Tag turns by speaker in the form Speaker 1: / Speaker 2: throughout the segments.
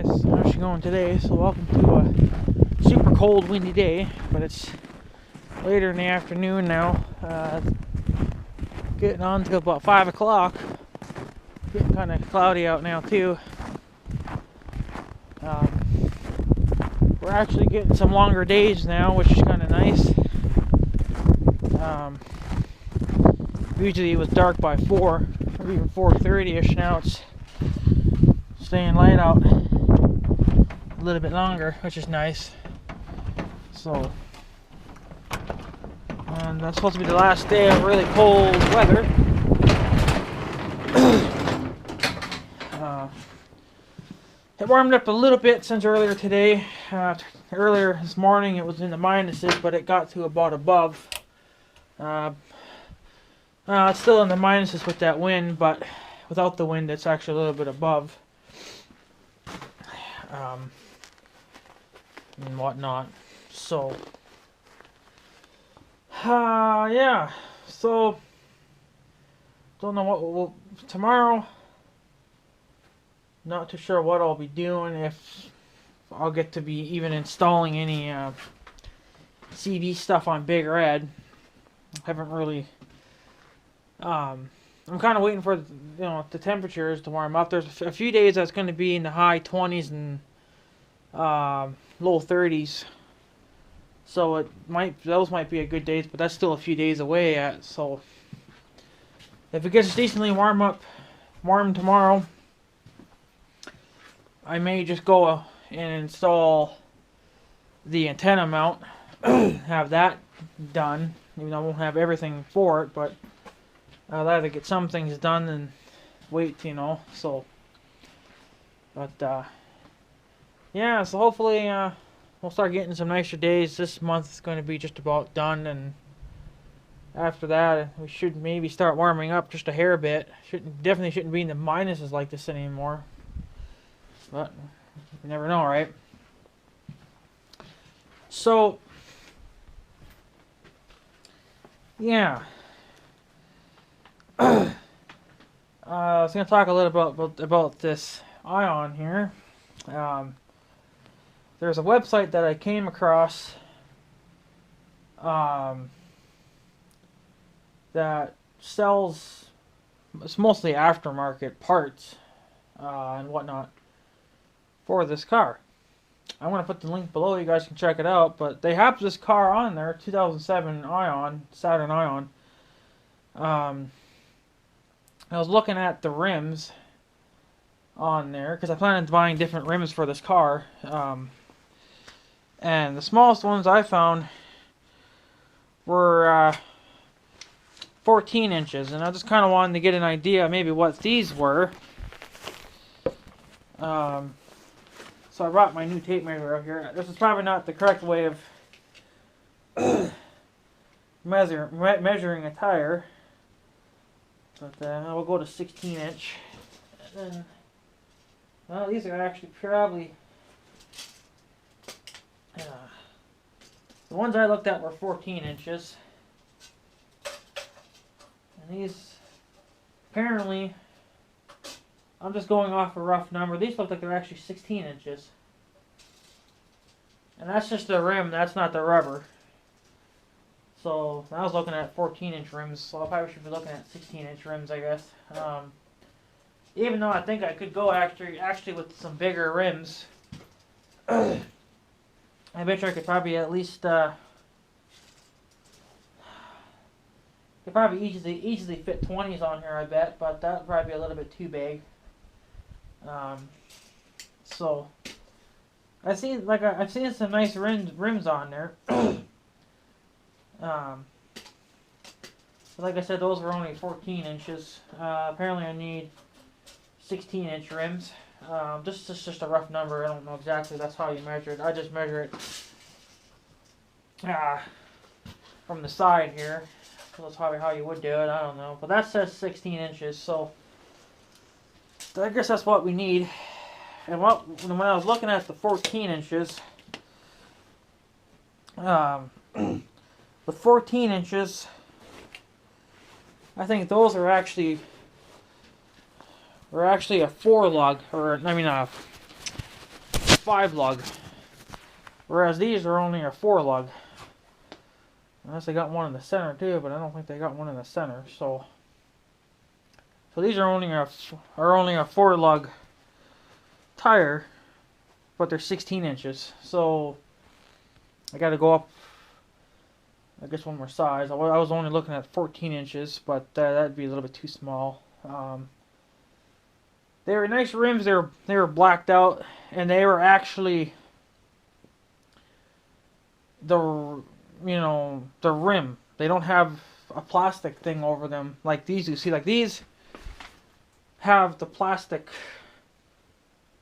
Speaker 1: guys, how's it going today? So welcome to a super cold, windy day, but it's later in the afternoon now. Getting on to about 5 o'clock. Getting kind of cloudy out now too. We're actually getting some longer days now, which is kind of nice. Usually it was dark by 4 or even 4:30ish. Now it's staying light out a little bit longer, which is nice. So, and that's supposed to be the last day of really cold weather. It warmed up a little bit since earlier today. Earlier this morning it was in the minuses, but it got to about above. It's still in the minuses with that wind, but without the wind it's actually a little bit above. And whatnot. So, yeah. So, don't know what we'll tomorrow. Not too sure what I'll be doing, if I'll get to be even installing any CV stuff on Big Red. Haven't really. I'm kind of waiting for the temperatures to warm up. There's a few days that's going to be in the high 20s and low 30s. So those might be a good days, but that's still a few days away. So if it gets decently warm tomorrow, I may just go and install the antenna mount, have that done. Even though I won't have everything for it, but I'll either get some things done and wait, so. But, yeah, so hopefully we'll start getting some nicer days. This month is going to be just about done, and after that we should maybe start warming up just a hair bit. Definitely shouldn't be in the minuses like this anymore. But you never know, right? So, yeah. I was going to talk a little about this Ion here. There's a website that I came across that sells, it's mostly aftermarket parts and whatnot for this car. I'm going to put the link below, you guys can check it out, but they have this car on there, 2007 Ion, Saturn Ion. I was looking at the rims on there, because I plan on buying different rims for this car. And the smallest ones I found were 14 inches, and I just kind of wanted to get an idea maybe what these were. So I brought my new tape measure up here. This is probably not the correct way of measuring a tire, but we'll go to 16 inch. And then, well, these are actually probably the ones I looked at were 14 inches, and these apparently, I'm just going off a rough number. These look like they're actually 16 inches. And that's just the rim, that's not the rubber. So, I was looking at 14-inch rims, so I probably should be looking at 16-inch rims, I guess. Even though I think I could go actually with some bigger rims. I bet you I could probably at least could probably easily fit 20s on here, I bet, but that would probably be a little bit too big. So I've seen some nice rims on there. Like I said, those were only 14 inches. Apparently I need 16-inch rims. This is just a rough number. I don't know exactly that's how you measure it. I just measure it from the side here. So that's probably how you would do it. I don't know. But that says 16 inches, so I guess that's what we need. And when I was looking at the 14 inches, the 14 inches, I think those are actually a 4-lug, or I mean 5 lug, whereas these are only a 4 lug. Unless they got one in the center too, but I don't think they got one in the center. So these are only a 4 lug tire, but they're 16 inches. So I got to go up, I guess, one more size. I was only looking at 14 inches, but that'd be a little bit too small. They were nice rims. They were blacked out, and they were actually the rim. They don't have a plastic thing over them like these. You see, like these have the plastic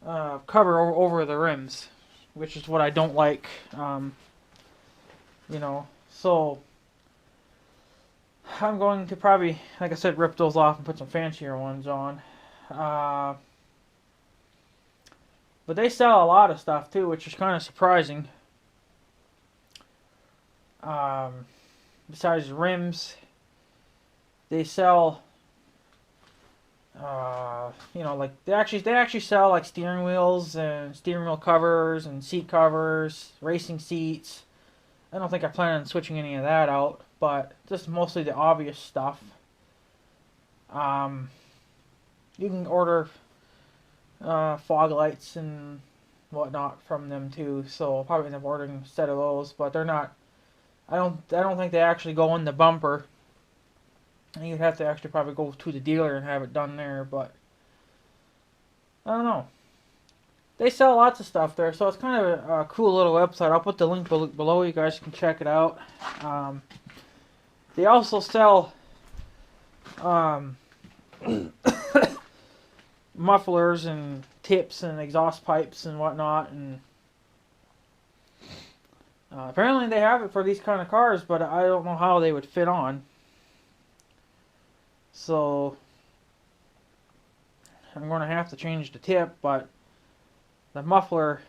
Speaker 1: cover over the rims, which is what I don't like. So I'm going to probably, like I said, rip those off and put some fancier ones on. But they sell a lot of stuff too, which is kind of surprising. Besides rims, they sell, like they actually sell like steering wheels and steering wheel covers and seat covers, racing seats. I don't think I plan on switching any of that out, but just mostly the obvious stuff. You can order fog lights and whatnot from them too, so I'll probably end up ordering a set of those, but they're not. I don't think they actually go in the bumper. You'd have to actually probably go to the dealer and have it done there, but I don't know. They sell lots of stuff there, so it's kind of a cool little website. I'll put the link below. You guys can check it out. They also sell mufflers and tips and exhaust pipes and whatnot, and apparently they have it for these kind of cars, but I don't know how they would fit on. So I'm going to have to change the tip, but the muffler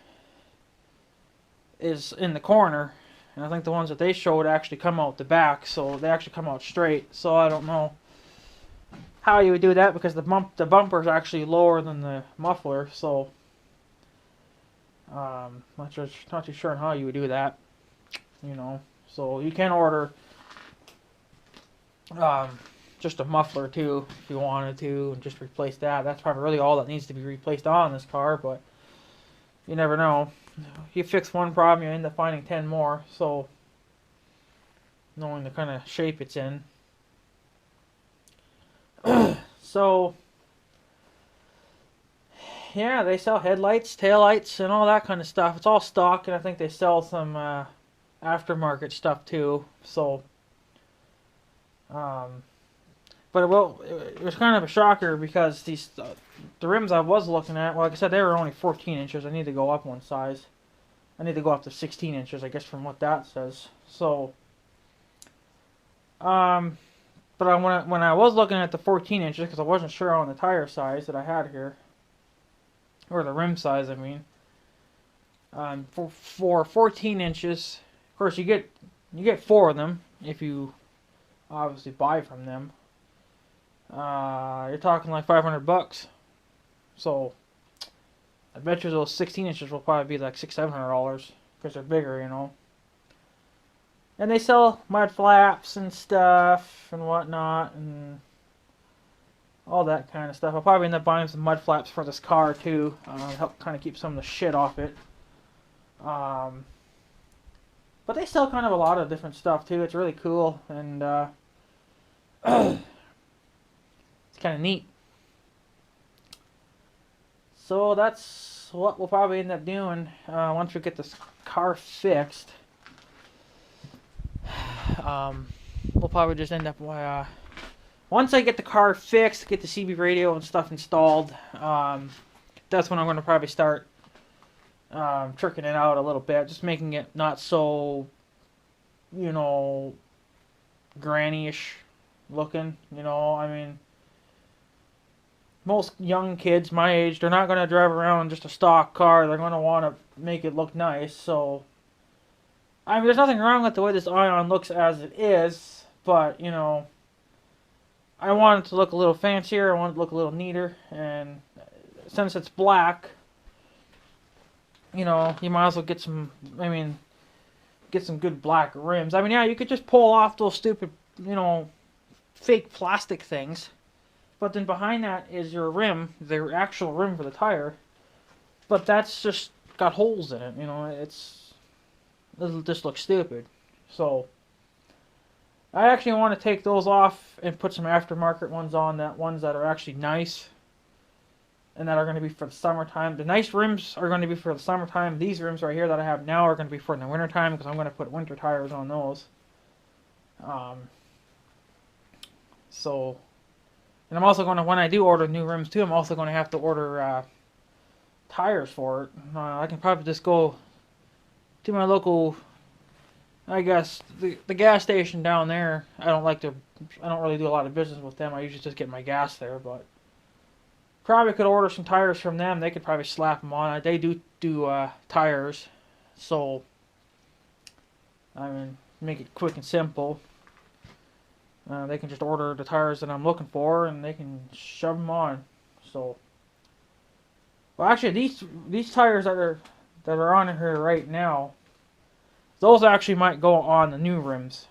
Speaker 1: is in the corner, and I think the ones that they showed actually come out the back, so they actually come out straight. So I don't know how you would do that, because the bumper is actually lower than the muffler, so not too sure on how you would do that. So you can order just a muffler too if you wanted to, and just replace that. That's probably really all that needs to be replaced on this car, but you never know. You fix one problem, you end up finding 10 more, so knowing the kind of shape it's in. So yeah, they sell headlights, taillights, and all that kind of stuff. It's all stock, and I think they sell some aftermarket stuff too. So but it was kind of a shocker, because the rims I was looking at, well, like I said, they were only 14 inches. I need to go up one size. I need to go up to 16 inches, I guess, from what that says. So but when I was looking at the 14 inches, because I wasn't sure on the tire size that I had here, or the rim size, I mean, for 14 inches, of course you get 4 of them if you obviously buy from them. You're talking like $500. So I bet you those 16 inches will probably be like $600-700 because they're bigger, And they sell mud flaps and stuff and whatnot and all that kind of stuff. I'll probably end up buying some mud flaps for this car too, help kind of keep some of the shit off it. But they sell kind of a lot of different stuff too. It's really cool, and it's kind of neat. So that's what we'll probably end up doing once we get this car fixed. We'll probably just end up once I get the car fixed, get the CB radio and stuff installed. That's when I'm going to probably start tricking it out a little bit, just making it not so, granny-ish looking. I mean, most young kids my age, they're not going to drive around in just a stock car. They're going to want to make it look nice. So, I mean, there's nothing wrong with the way this Ion looks as it is, but, I want it to look a little fancier. I want it to look a little neater, and since it's black, you know, you might as well get some. I mean, get some good black rims. I mean, yeah, you could just pull off those stupid, you know, fake plastic things. But then behind that is your rim, the actual rim for the tire. But that's just got holes in it. You know, it'll just look stupid. So I actually want to take those off and put some aftermarket ones on. Ones that are actually nice and that are going to be for the summertime. The nice rims are going to be for the summertime. These rims right here that I have now are going to be for in the wintertime because I'm going to put winter tires on those. So, and I'm also going to, when I do order new rims too, I'm also going to have to order tires for it. I can probably just go to my local, I guess, the gas station down there. I don't really do a lot of business with them. I usually just get my gas there, but probably could order some tires from them. They could probably slap them on. They do tires, so I mean, make it quick and simple. They can just order the tires that I'm looking for, and they can shove them on. So, well, actually, these tires that are on here right now, those actually might go on the new rims.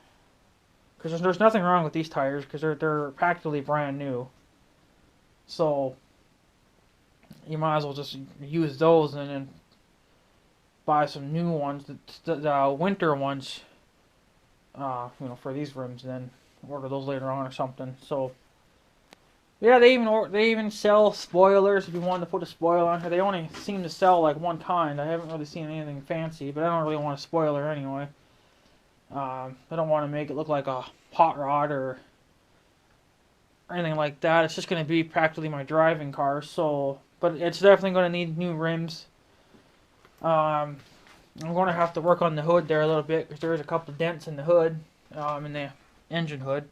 Speaker 1: Because there's nothing wrong with these tires, because they're practically brand new. So you might as well just use those and then buy some new ones, the winter ones, you know, for these rims, and then order those later on or something. So yeah, they even sell spoilers if you wanted to put a spoiler on here. They only seem to sell like one kind. I haven't really seen anything fancy, but I don't really want a spoiler anyway. I don't want to make it look like a hot rod or anything like that. It's just going to be practically my driving car. So, but it's definitely going to need new rims. I'm going to have to work on the hood there a little bit because there's a couple of dents in the hood, in the engine hood.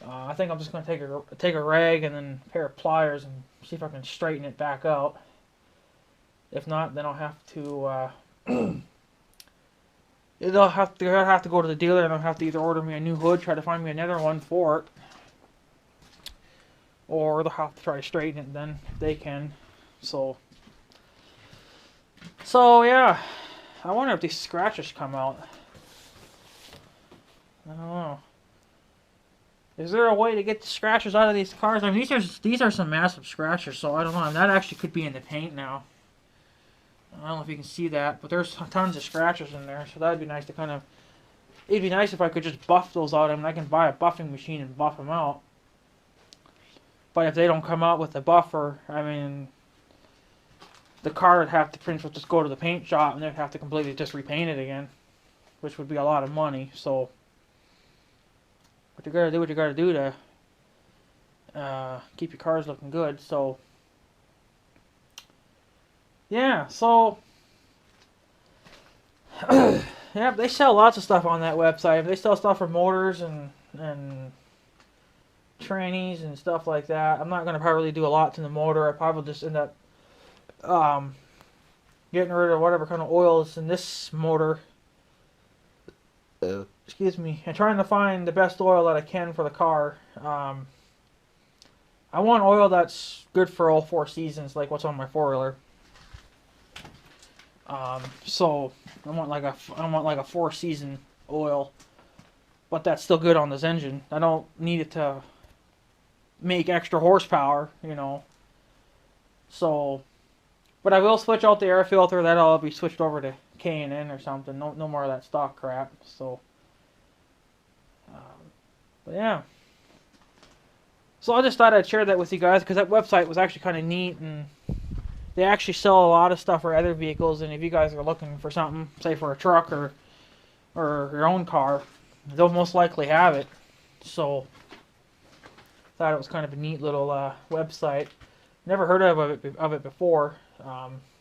Speaker 1: I think I'm just going to take a rag and then a pair of pliers and see if I can straighten it back out. If not, then I'll have to they'll have to go to the dealer and I'll have to either order me a new hood, try to find me another one for it, or they'll have to try to straighten it then if they can. So yeah, I wonder if these scratches come out. I don't know. Is there a way to get the scratches out of these cars? I mean, these are some massive scratches, so I don't know. I mean, that actually could be in the paint now. I don't know if you can see that, but there's tons of scratches in there, so that'd be nice to kind of... It'd be nice if I could just buff those out. I mean, I can buy a buffing machine and buff them out. But if they don't come out with a buffer, I mean... The car would have to pretty much just go to the paint shop and they'd have to completely just repaint it again. Which would be a lot of money, so... But you gotta do what you gotta do to keep your cars looking good. So yeah, so yeah, they sell lots of stuff on that website. They sell stuff for motors and trannies and stuff like that. I'm not gonna probably do a lot to the motor. I probably just end up getting rid of whatever kind of oil is in this motor. Excuse me, and trying to find the best oil that I can for the car. I want oil that's good for all 4 seasons, like what's on my 4-wheeler. So I want like a 4-season oil, but that's still good on this engine. I don't need it to make extra horsepower, you know. So, but I will switch out the air filter. That'll be switched over to K&N or something. No more of that stock crap. So. But yeah, so I just thought I'd share that with you guys because that website was actually kind of neat, and they actually sell a lot of stuff for other vehicles. And if you guys are looking for something, say for a truck or your own car, they'll most likely have it. So thought it was kind of a neat little website. Never heard of it before.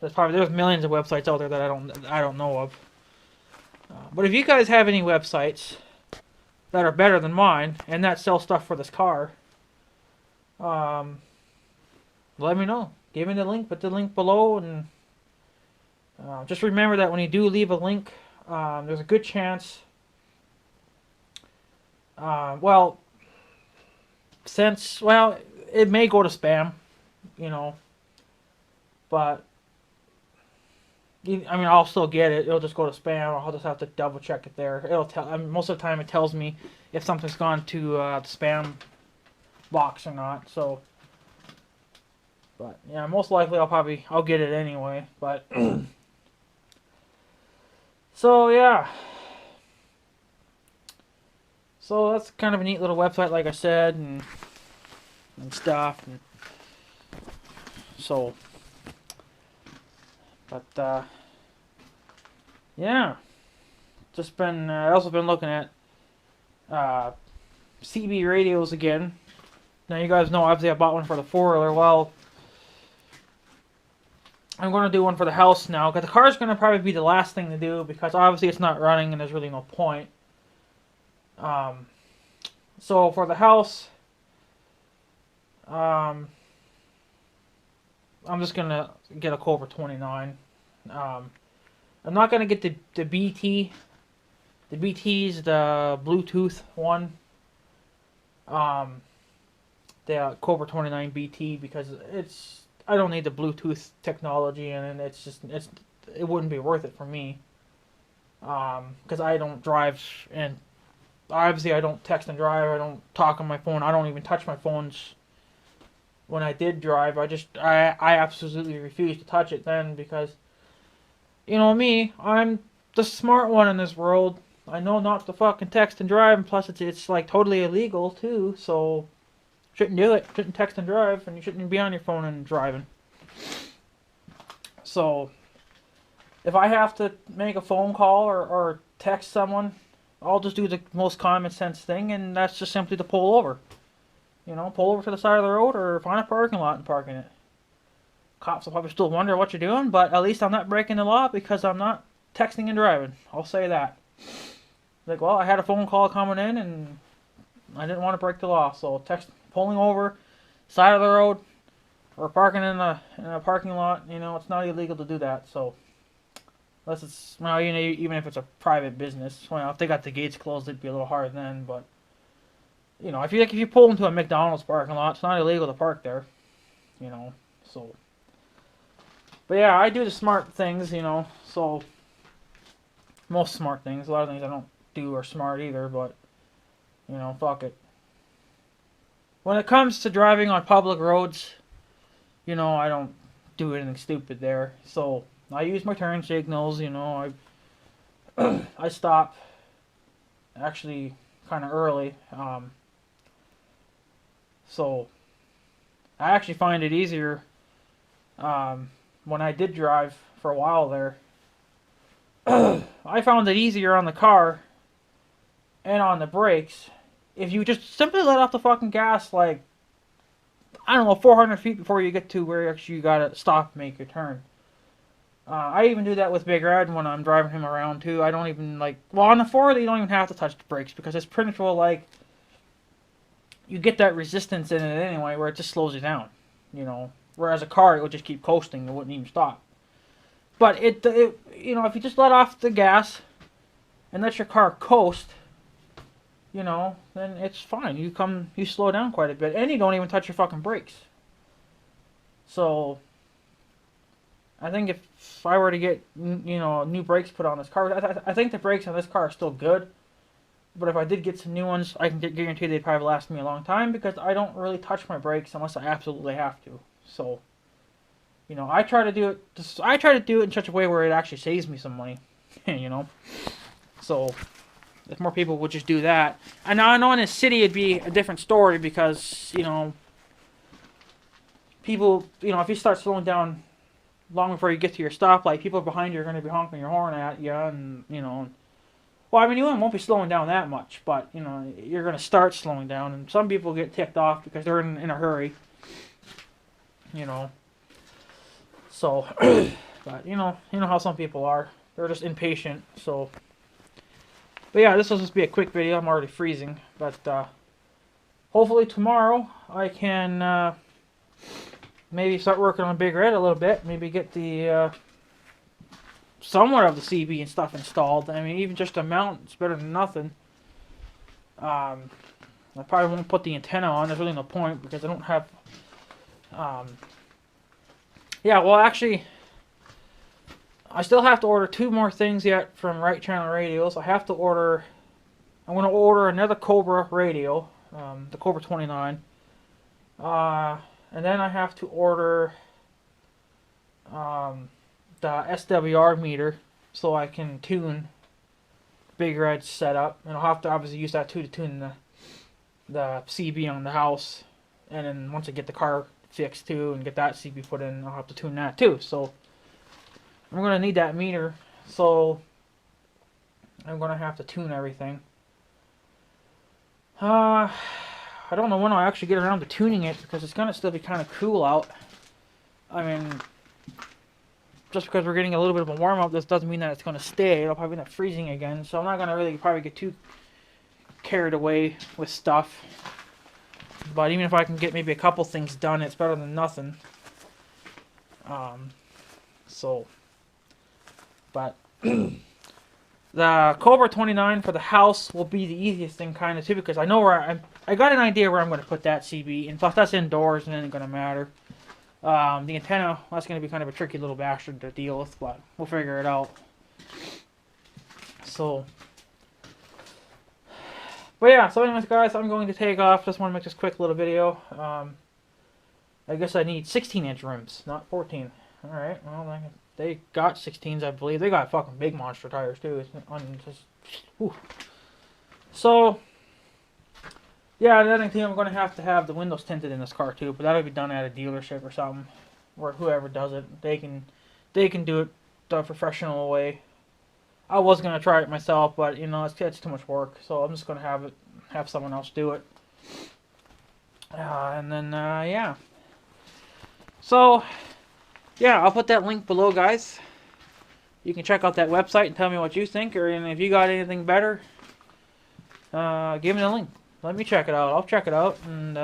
Speaker 1: There's millions of websites out there that I don't know of. But if you guys have any websites that are better than mine and that sell stuff for this car, let me know. Give me the link. Put the link below, and just remember that when you do leave a link, there's a good chance. Well, it may go to spam, you know, but I mean, I'll still get it. It'll just go to spam. I'll just have to double check it there. It'll tell. I mean, most of the time, it tells me if something's gone to the spam box or not. So, but yeah, most likely I'll get it anyway. But so yeah, so that's kind of a neat little website, like I said, and stuff. And so, but yeah, just been. I also been looking at CB radios again. Now you guys know obviously I bought one for the 4-wheeler. Well, I'm going to do one for the house now, because the car's going to probably be the last thing to do, because obviously it's not running and there's really no point. So for the house, I'm just going to get a Cobra 29. I'm not going to get the BT. The BT's the Bluetooth one. The Cobra 29 BT, because I don't need the Bluetooth technology, and it wouldn't be worth it for me. Because I don't drive, and obviously I don't text and drive. I don't talk on my phone. I don't even touch my phones. When I did drive, I absolutely refused to touch it then, because you know me, I'm the smart one in this world. I know not to fucking text and drive, and plus it's like totally illegal too. So shouldn't do it. Shouldn't text and drive, and you shouldn't even be on your phone and driving. So, if I have to make a phone call or text someone, I'll just do the most common sense thing, and that's just simply to pull over. You know, pull over to the side of the road or find a parking lot and park in it. Cops will probably still wonder what you're doing, but at least I'm not breaking the law because I'm not texting and driving. I'll say that. Like, well, I had a phone call coming in, and I didn't want to break the law, so pulling over, side of the road, or parking in a parking lot, you know, it's not illegal to do that. So, unless it's, well, you know, even if it's a private business, well, if they got the gates closed, it'd be a little hard then. But you know, if you pull into a McDonald's parking lot, it's not illegal to park there. You know, so. But yeah, I do the smart things, you know. So most smart things. A lot of things I don't do are smart either, but you know, fuck it. When it comes to driving on public roads, you know, I don't do anything stupid there. So I use my turn signals, you know, I stop actually kind of early. So I actually find it easier when I did drive for a while there. I found it easier on the car and on the brakes if you just simply let off the fucking gas, like, I don't know, 400 feet before you get to where actually you gotta stop and make your turn. I even do that with Big Red when I'm driving him around too. I don't even well, on the 4, you don't even have to touch the brakes because it's pretty much like you get that resistance in it anyway, where it just slows you down, you know. Whereas a car, it would just keep coasting, it wouldn't even stop. But it you know, if you just let off the gas and let your car coast, you know, then it's fine. You slow down quite a bit, and you don't even touch your fucking brakes. So I think if I were to get, you know, new brakes put on this car, I think the brakes on this car are still good. But if I did get some new ones, I can guarantee they'd probably last me a long time because I don't really touch my brakes unless I absolutely have to. So, you know, I try to do it in such a way where it actually saves me some money, you know. So if more people would just do that, and now I know in a city it'd be a different story because, you know, people, you know, if you start slowing down long before you get to your stoplight, people behind you are going to be honking your horn at you, and you know. Well, I mean, you won't be slowing down that much, but, you know, you're going to start slowing down, and some people get ticked off because they're in a hurry, you know. So, but, you know how some people are. They're just impatient, so. But yeah, this will just be a quick video. I'm already freezing, but hopefully tomorrow I can maybe start working on Big Red a little bit, maybe get the somewhat of the CB and stuff installed. I mean, even just a mount, it's better than nothing. I probably won't put the antenna on. There's really no point because I don't have. Yeah, well, actually, I still have to order 2 more things yet from Right Channel Radios. I'm going to order another Cobra radio, the Cobra 29. And then I have to order the SWR meter so I can tune Big Red's setup. And I'll have to obviously use that too to tune the CB on the house. And then once I get the car fixed too and get that CB put in, I'll have to tune that too. So I'm going to need that meter. So I'm going to have to tune everything. I don't know when I'll actually get around to tuning it because it's going to still be kind of cool out. I mean, just because we're getting a little bit of a warm up, this doesn't mean that it's going to stay. It'll probably end up freezing again. So I'm not going to really probably get too carried away with stuff. But even if I can get maybe a couple things done, it's better than nothing. But the Cobra 29 for the house will be the easiest thing kind of too, because I know where I got an idea where I'm going to put that CB, and plus that's indoors and it ain't going to matter. The antenna, that's going to be kind of a tricky little bastard to deal with, but we'll figure it out. But yeah, so anyways guys, I'm going to take off. Just want to make this quick little video. I guess I need 16-inch rims, not 14. Alright, well, they got 16s, I believe. They got fucking big monster tires too. So, yeah, the other thing I'm going to have the windows tinted in this car too, but that'll be done at a dealership or something, or whoever does it. They can do it the professional way. I was going to try it myself, but you know, it's too much work, so I'm just going to have someone else do it. And then yeah. So yeah, I'll put that link below, guys. You can check out that website and tell me what you think, or if you got anything better, give me the link. Let me check it out. I'll check it out and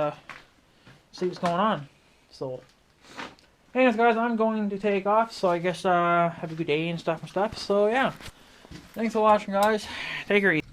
Speaker 1: see what's going on. So, anyways, guys, I'm going to take off. So I guess have a good day and stuff. So yeah, thanks for watching, guys. Take care.